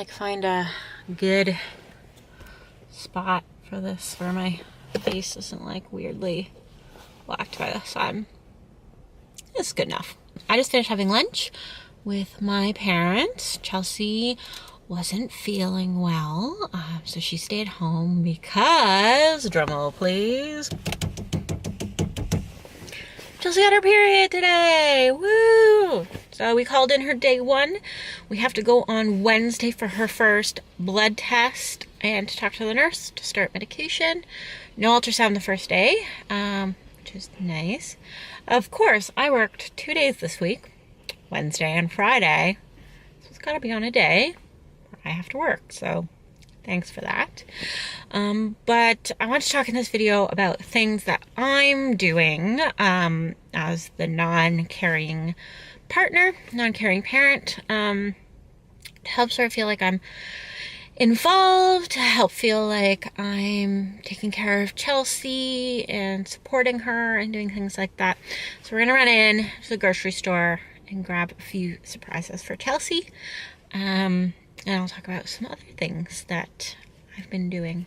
like find a good spot for this where my face isn't like weirdly blocked by the sun. It's good enough. I just finished having lunch with my parents. Chelsea wasn't feeling well, so she stayed home because, drumroll please, Chelsea got her period today. Woo! So we called in her day 1. We have to go on Wednesday for her first blood test and to talk to the nurse to start medication. No ultrasound the first day, which is nice. Of course, I worked 2 days this week, Wednesday and Friday. So it's got to be on a day where I have to work. So thanks for that. But I want to talk in this video about things that I'm doing as the non-caring partner, non-caring parent, to help sort of feel like I'm involved, to help feel like I'm taking care of Chelsea and supporting her and doing things like that. So we're gonna run in to the grocery store and grab a few surprises for Chelsea. And I'll talk about some other things that I've been doing.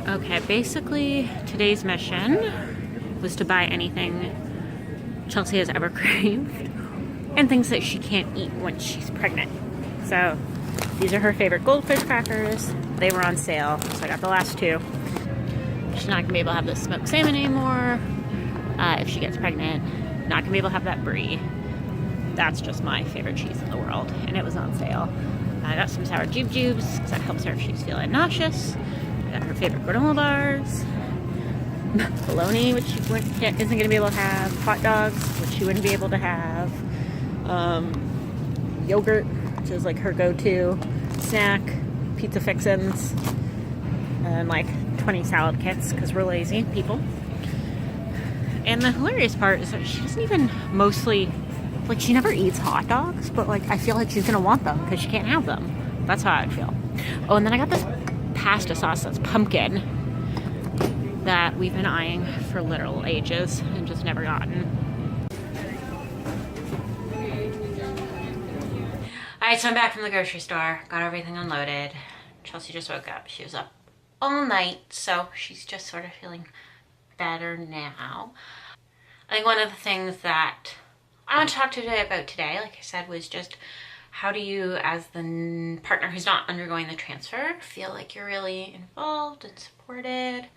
Okay, basically today's mission was to buy anything Chelsea has ever craved and things that she can't eat once she's pregnant. So these are her favorite goldfish crackers. They were on sale, so I got the last 2. She's not gonna be able to have the smoked salmon anymore if she gets pregnant. Not gonna be able to have that brie. That's just my favorite cheese in the world, and it was on sale. I got some sour jubes because that helps her if she's feeling nauseous. I got her favorite granola bars, bologna, which she isn't going to be able to have, hot dogs, which she wouldn't be able to have, yogurt, which is like her go-to snack, pizza fixins, and like 20 salad kits because we're lazy people. And the hilarious part is that she doesn't even mostly, like, she never eats hot dogs, but like I feel like she's gonna want them because she can't have them. That's how I feel. Oh, and then I got this pasta sauce that's pumpkin that we've been eyeing for literal ages and just never gotten. Alright, so I'm back from the grocery store, got everything unloaded. Chelsea just woke up. She was up all night, so she's just sort of feeling better now. I think one of the things that I want to talk to you about today, like I said, was just how do you, as the partner who's not undergoing the transfer, feel like you're really involved and supported?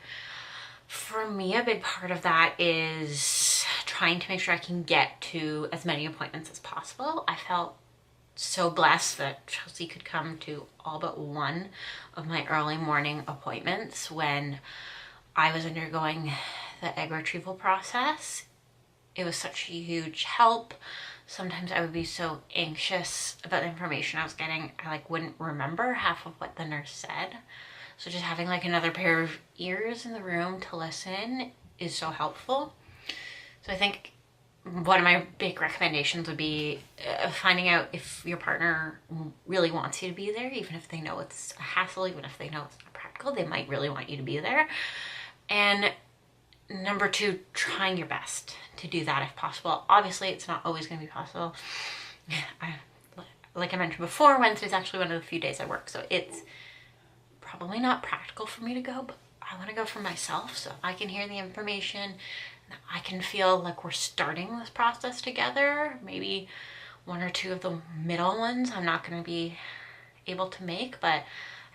For me, a big part of that is trying to make sure I can get to as many appointments as possible. I felt so blessed that Chelsea could come to all but one of my early morning appointments when I was undergoing the egg retrieval process. It was such a huge help. Sometimes I would be so anxious about the information I was getting, I like wouldn't remember half of what the nurse said. So just having like another pair of ears in the room to listen is so helpful. So I think one of my big recommendations would be finding out if your partner really wants you to be there, even if they know it's a hassle, even if they know it's not practical, they might really want you to be there. And number 2, trying your best to do that if possible. Obviously, it's not always going to be possible. Like I mentioned before, Wednesday's actually one of the few days I work, so it's probably not practical for me to go, but I want to go for myself so I can hear the information. I can feel like we're starting this process together. Maybe 1 or 2 of the middle ones I'm not going to be able to make, but I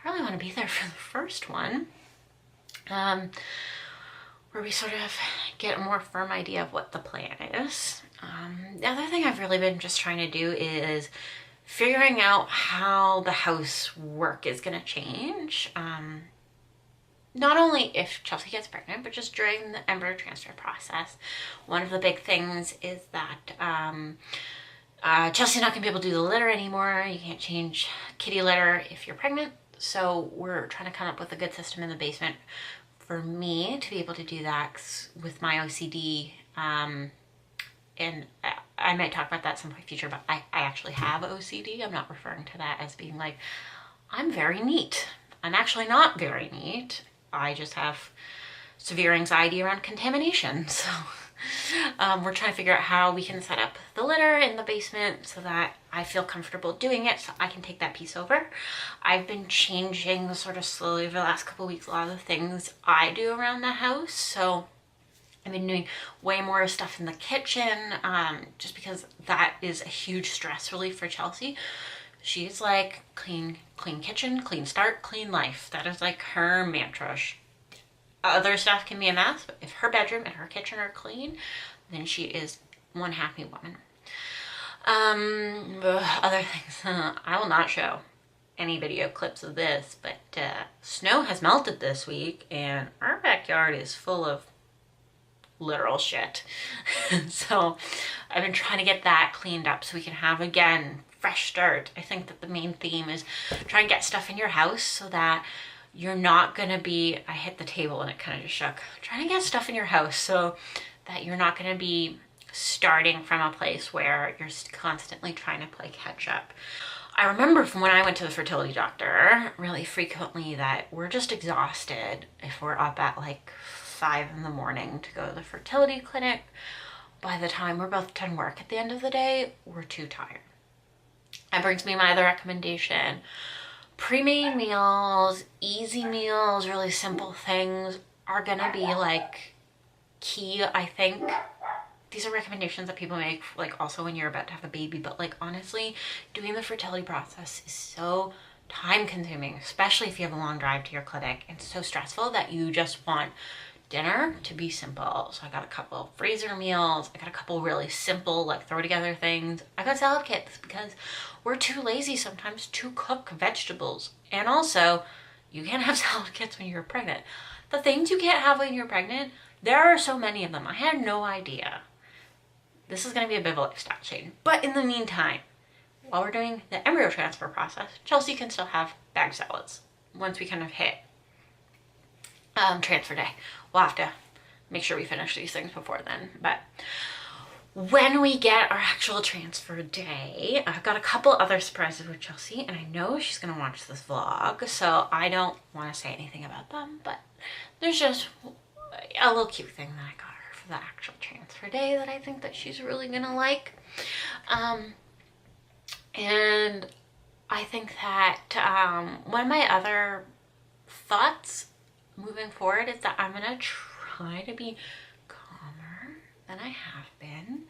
really want to be there for the first one. Where we sort of get a more firm idea of what the plan is. The other thing I've really been just trying to do is figuring out how the house work is going to change. Not only if Chelsea gets pregnant, but just during the embryo transfer process. One of the big things is that Chelsea's not going to be able to do the litter anymore. You can't change kitty litter if you're pregnant. So we're trying to come up with a good system in the basement for me to be able to do that with my OCD, and I might talk about that some point future, but I actually have OCD. I'm not referring to that as being like, I'm very neat. I'm actually not very neat. I just have severe anxiety around contamination. So We're trying to figure out how we can set up the litter in the basement so that I feel comfortable doing it, so I can take that piece over. I've been changing sort of slowly over the last couple of weeks a lot of the things I do around the house. So I've been doing way more stuff in the kitchen, just because that is a huge stress relief for Chelsea. She's like clean kitchen, clean start, clean life. That is like her mantra. Other stuff can be a mess, but if her bedroom and her kitchen are clean, then she is one happy woman. Other things, I will not show any video clips of this, but snow has melted this week and our backyard is full of literal shit. So I've been trying to get that cleaned up so we can have, again, fresh start. I think that the main theme is try and get stuff in your house so that you're not gonna be, I hit the table and it kind of just shook. Trying to get stuff in your house so that you're not gonna be starting from a place where you're constantly trying to play catch up. I remember from when I went to the fertility doctor really frequently that we're just exhausted if we're up at like 5 in the morning to go to the fertility clinic. By the time we're both done work at the end of the day, we're too tired. That brings me my other recommendation. Pre-made meals, easy meals, really simple things are gonna be like key, I think. These are recommendations that people make like also when you're about to have a baby, but like honestly, doing the fertility process is so time consuming, especially if you have a long drive to your clinic, and so stressful that you just want dinner to be simple. So I got a couple of freezer meals. I got a couple really simple, like throw together things. I got salad kits because we're too lazy sometimes to cook vegetables. And also, you can't have salad kits when you're pregnant. The things you can't have when you're pregnant, there are so many of them. I had no idea. This is going to be a bit of a lifestyle change. But in the meantime, while we're doing the embryo transfer process, Chelsea can still have bag salads once we kind of hit transfer day. We'll have to make sure we finish these things before then. But when we get our actual transfer day, I've got a couple other surprises with Chelsea, and I know she's gonna watch this vlog, so I don't want to say anything about them, but there's just a little cute thing that I got her for the actual transfer day that I think that she's really gonna like. And I think that one of my other thoughts moving forward is that I'm gonna try to be calmer than I have been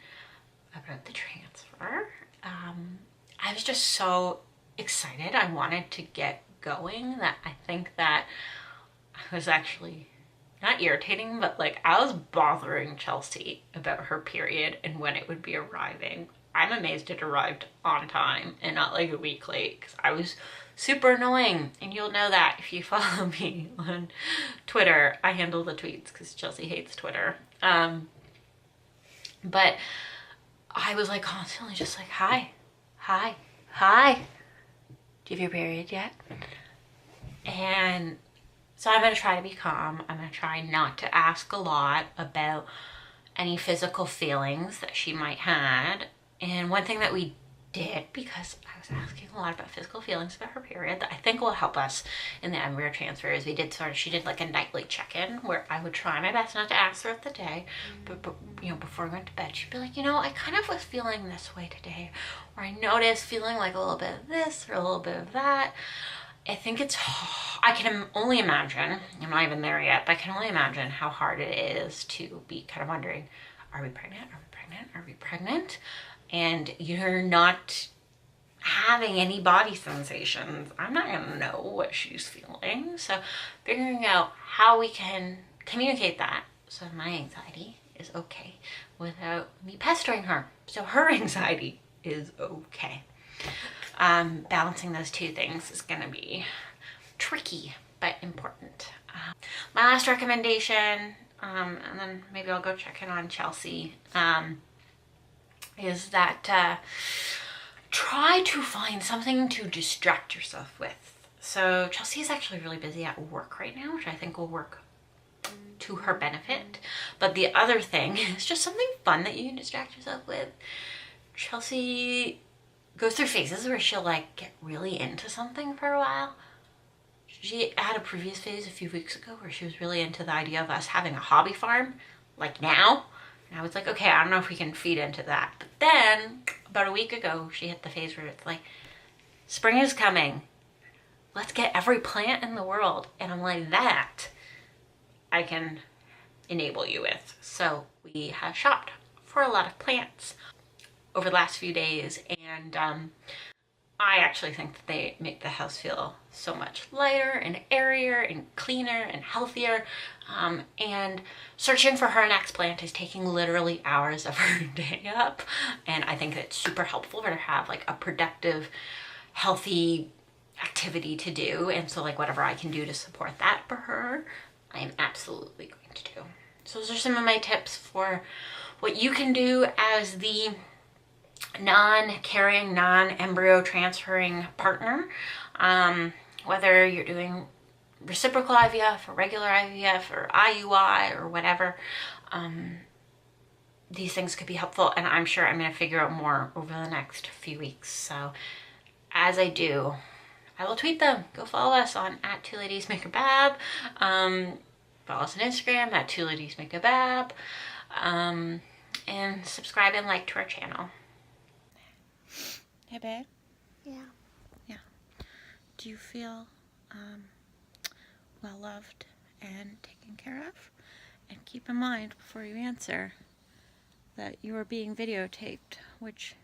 about the transfer. I was just so excited. I wanted to get going that I think that I was actually not irritating, but like I was bothering Chelsea about her period and when it would be arriving. I'm amazed it arrived on time and not like a week late, because I was super annoying, and you'll know that if you follow me on Twitter. I handle the tweets because Chelsea hates Twitter. But I was like constantly just like, hi. Do you have your period yet? And so I'm gonna try to be calm. I'm gonna try not to ask a lot about any physical feelings that she might had. And one thing that we did, because I was asking a lot about physical feelings about her period, that I think will help us in the embryo transfer, is she did like a nightly check-in where I would try my best not to ask throughout the day, but you know, before we went to bed, she'd be like, you know, I kind of was feeling this way today, or I noticed feeling like a little bit of this or a little bit of that. I think I can only imagine, I'm not even there yet, but I can only imagine how hard it is to be kind of wondering, are we pregnant? Are we pregnant? Are we pregnant? And you're not having any body sensations. I'm not gonna know what she's feeling. So figuring out how we can communicate that so my anxiety is okay without me pestering her, so her anxiety is okay. Balancing those two things is gonna be tricky but important. My last recommendation, and then maybe I'll go check in on Chelsea, is that try to find something to distract yourself with. So Chelsea is actually really busy at work right now, which I think will work to her benefit. But the other thing is just something fun that you can distract yourself with. Chelsea goes through phases where she'll like get really into something for a while. She had a previous phase a few weeks ago where she was really into the idea of us having a hobby farm, like now. And I was like, okay, I don't know if we can feed into that. But then about a week ago, she hit the phase where it's like, spring is coming. Let's get every plant in the world. And I'm like, that I can enable you with. So we have shopped for a lot of plants over the last few days, and I actually think that they make the house feel so much lighter and airier and cleaner and healthier. And searching for her next plant is taking literally hours of her day up, and I think it's super helpful for her to have like a productive, healthy activity to do. And so like whatever I can do to support that for her, I am absolutely going to do. So those are some of my tips for what you can do as the non-carrying, non-embryo transferring partner. Whether you're doing reciprocal IVF or regular IVF or IUI or whatever, these things could be helpful, and I'm sure I'm going to figure out more over the next few weeks. So as I do, I will tweet them. Go follow us on @2ladiesmakeabab. Follow us on Instagram @2ladiesmakeabab. And subscribe and like to our channel. Hey, babe? Yeah. Yeah. Do you feel well loved and taken care of? And keep in mind before you answer that you are being videotaped, which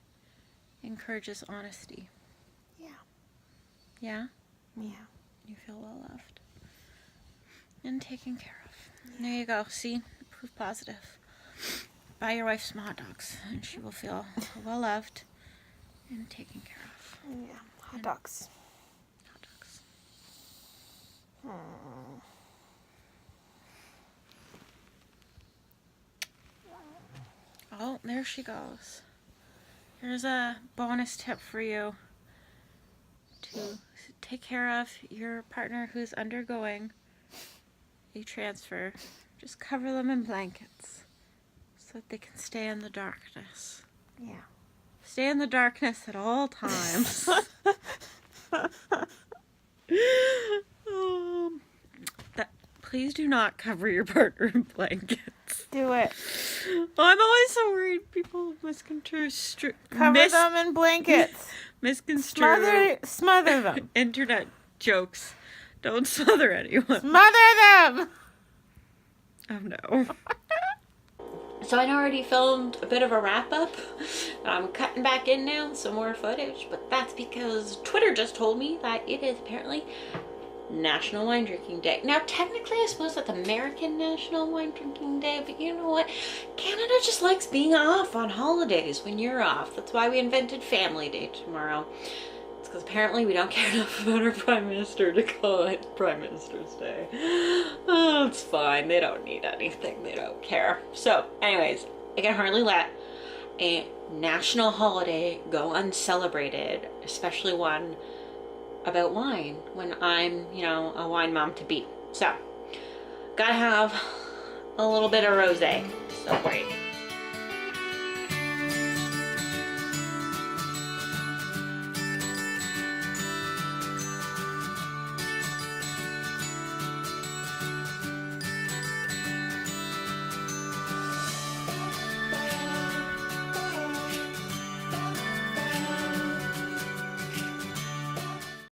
encourages honesty. Yeah. Yeah? Yeah. You feel well loved and taken care of. There you go. See? Proof positive. Buy your wife some hot dogs and she will feel well loved and taken care of. Yeah. Hot dogs. Hot dogs. Oh, there she goes. Here's a bonus tip for you to take care of your partner who's undergoing a transfer. Just cover them in blankets so that they can stay in the darkness. Yeah. Stay in the darkness at all times. Please do not cover your partner in blankets. Do it. I'm always so worried people misconstrue. Cover them in blankets. Misconstrue. Smother them. Internet jokes. Don't smother anyone. Smother them. Oh no. So I already filmed a bit of a wrap up. I'm cutting back in now, some more footage, but that's because Twitter just told me that it is apparently National Wine Drinking Day. Now technically I suppose that's American National Wine Drinking Day, but you know what? Canada just likes being off on holidays when you're off. That's why we invented Family Day tomorrow. It's because apparently we don't care enough about our Prime Minister to call it Prime Minister's Day. Oh, it's fine. They don't need anything. They don't care. So anyways, I can hardly let a national holiday go uncelebrated, especially one about wine, when I'm, you know, a wine mom to be. So, gotta have a little bit of rosé. So great.